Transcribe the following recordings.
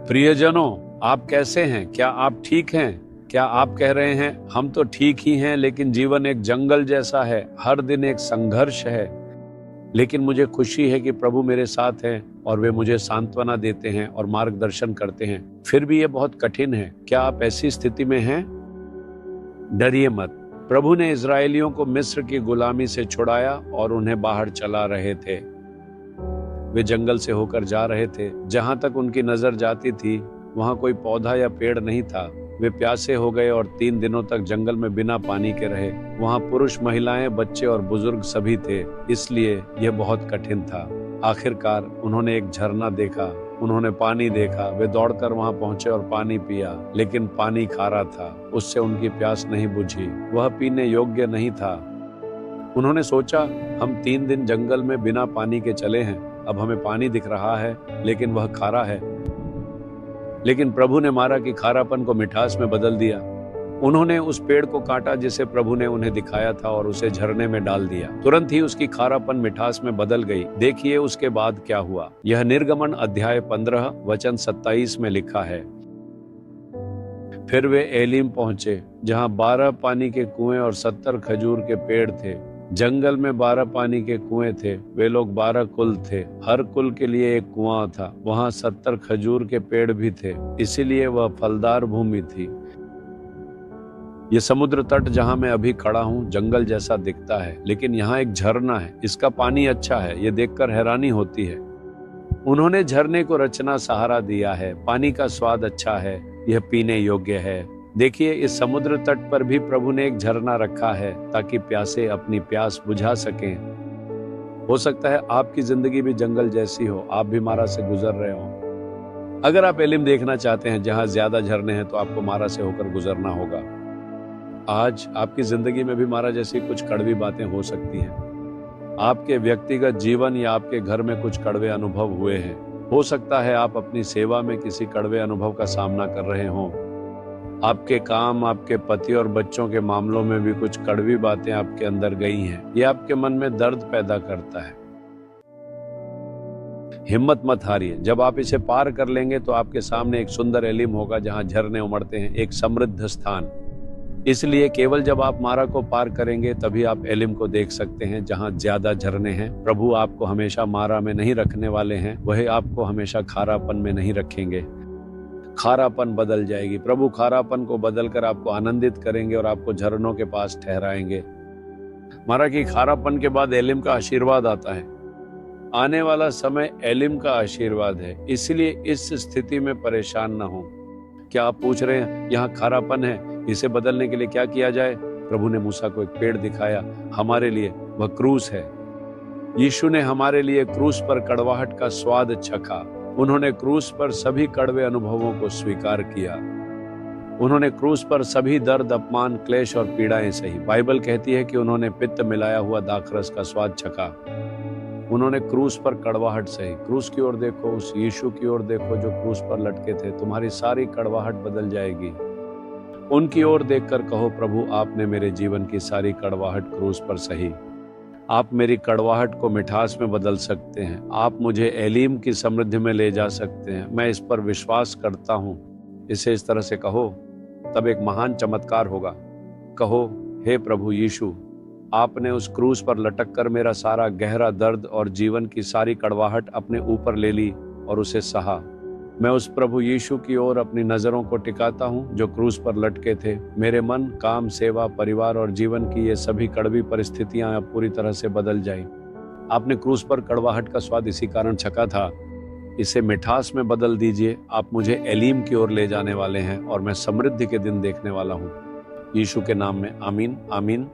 प्रियजनों, आप कैसे हैं? क्या आप ठीक हैं? क्या आप कह रहे हैं हम तो ठीक ही हैं, लेकिन जीवन एक जंगल जैसा है, हर दिन एक संघर्ष है। लेकिन मुझे खुशी है कि प्रभु मेरे साथ हैं और वे मुझे सांत्वना देते हैं और मार्गदर्शन करते हैं। फिर भी ये बहुत कठिन है। क्या आप ऐसी स्थिति में हैं? डरिए मत। प्रभु ने इजरायलियों को मिस्र की गुलामी से छुड़ाया और उन्हें बाहर चला रहे थे। वे जंगल से होकर जा रहे थे। जहां तक उनकी नजर जाती थी वहां कोई पौधा या पेड़ नहीं था। वे प्यासे हो गए और 3 दिनों तक जंगल में बिना पानी के रहे। वहां पुरुष, महिलाएं, बच्चे और बुजुर्ग सभी थे, इसलिए यह बहुत कठिन था। आखिरकार उन्होंने एक झरना देखा, उन्होंने पानी देखा। वे दौड़कर वहां पहुंचे और पानी पिया, लेकिन पानी खारा था। उससे उनकी प्यास नहीं बुझी, वह पीने योग्य नहीं था। उन्होंने सोचा, हम 3 दिन जंगल में बिना पानी के चले हैं, अब हमें पानी दिख रहा है लेकिन वह खारा है। लेकिन प्रभु ने मारा कि खारापन को मिठास में बदल दिया। उन्होंने उस पेड़ को काटा जिसे प्रभु ने उन्हें दिखाया था और उसे झरने में डाल दिया। तुरंत ही उसकी खारापन मिठास में बदल गई। देखिए उसके बाद क्या हुआ। यह निर्गमन अध्याय 15 वचन 27 में लिखा है। फिर वे एलीम पहुंचे, जहां 12 पानी के कुएं और 70 खजूर के पेड़ थे। जंगल में 12 पानी के कुएं थे। वे लोग 12 कुल थे, हर कुल के लिए एक कुआं था। वहां 70 खजूर के पेड़ भी थे, इसीलिए वह फलदार भूमि थी। ये समुद्र तट जहां मैं अभी खड़ा हूं जंगल जैसा दिखता है, लेकिन यहाँ एक झरना है। इसका पानी अच्छा है, ये देखकर हैरानी होती है। उन्होंने झरने को रचना सहारा दिया है। पानी का स्वाद अच्छा है, यह पीने योग्य है। देखिए, इस समुद्र तट पर भी प्रभु ने एक झरना रखा है ताकि प्यासे अपनी प्यास बुझा सकें। हो सकता है आपकी जिंदगी भी जंगल जैसी हो, आप भी मारा से गुजर रहे हो। अगर आप एलिम देखना चाहते हैं जहां ज्यादा झरने हैं, तो आपको मारा से होकर गुजरना होगा। आज आपकी जिंदगी में भी मारा जैसी कुछ कड़वी बातें हो सकती हैं। आपके व्यक्तिगत जीवन या आपके घर में कुछ कड़वे अनुभव हुए हैं। हो सकता है आप अपनी सेवा में किसी कड़वे अनुभव का सामना कर रहे हों। आपके काम, आपके पति और बच्चों के मामलों में भी कुछ कड़वी बातें आपके अंदर गई हैं। ये आपके मन में दर्द पैदा करता है। हिम्मत मत हारिए। जब आप इसे पार कर लेंगे तो आपके सामने एक सुंदर एलिम होगा जहां झरने उमड़ते हैं, एक समृद्ध स्थान। इसलिए केवल जब आप मारा को पार करेंगे तभी आप एलिम को देख सकते हैं जहां ज्यादा झरने हैं। प्रभु आपको हमेशा मारा में नहीं रखने वाले हैं, वह आपको हमेशा खारापन में नहीं रखेंगे। खारापन बदल जाएगी। प्रभु खारापन को बदलकर आपको आनंदित करेंगे और आपको झरनों के पास ठहराएंगे। मारा की खारापन के बाद एलिम का आशीर्वाद आता है। आने वाला समय एलिम का आशीर्वाद है, इसलिए इस स्थिति में परेशान ना हो। क्या आप पूछ रहे हैं यहाँ खारापन है, इसे बदलने के लिए क्या किया जाए? प्रभु ने मूसा को एक पेड़ दिखाया, हमारे लिए वह क्रूस है। यीशु ने हमारे लिए क्रूस पर कड़वाहट का स्वाद चखा। उन्होंने क्रूस पर सभी कड़वे अनुभवों को स्वीकार किया। उन्होंने क्रूस पर सभी दर्द, अपमान, क्लेश और पीड़ाएं सही। बाइबल कहती है कि उन्होंने पित्त मिलाया हुआ दाखरस का स्वाद चखा। उन्होंने क्रूस पर कड़वाहट सही। क्रूस की ओर देखो, उस यीशु की ओर देखो जो क्रूस पर लटके थे। तुम्हारी सारी कड़वाहट बदल जाएगी। उनकी ओर देखकर कहो, प्रभु आपने मेरे जीवन की सारी कड़वाहट क्रूस पर सही। आप मेरी कड़वाहट को मिठास में बदल सकते हैं। आप मुझे एलीम की समृद्धि में ले जा सकते हैं। मैं इस पर विश्वास करता हूं। इसे इस तरह से कहो, तब एक महान चमत्कार होगा। कहो, हे प्रभु यीशु, आपने उस क्रूस पर लटक कर मेरा सारा गहरा दर्द और जीवन की सारी कड़वाहट अपने ऊपर ले ली और उसे सहा। मैं उस प्रभु यीशु की ओर अपनी नजरों को टिकाता हूं जो क्रूस पर लटके थे। मेरे मन, काम, सेवा, परिवार और जीवन की ये सभी कड़वी परिस्थितियां अब पूरी तरह से बदल जाएं। आपने क्रूस पर कड़वाहट का स्वाद इसी कारण चखा था। इसे मिठास में बदल दीजिए। आप मुझे एलीम की ओर ले जाने वाले हैं और मैं समृद्धि के दिन देखने वाला हूं। यीशु के नाम में आमीन, आमीन।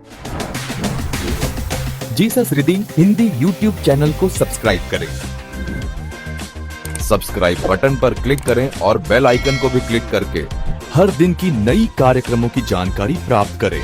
Jesus redeem Hindi YouTube channel को सब्सक्राइब करें। सब्सक्राइब बटन पर क्लिक करें और बेल आइकन को भी क्लिक करके हर दिन की नई कार्यक्रमों की जानकारी प्राप्त करें।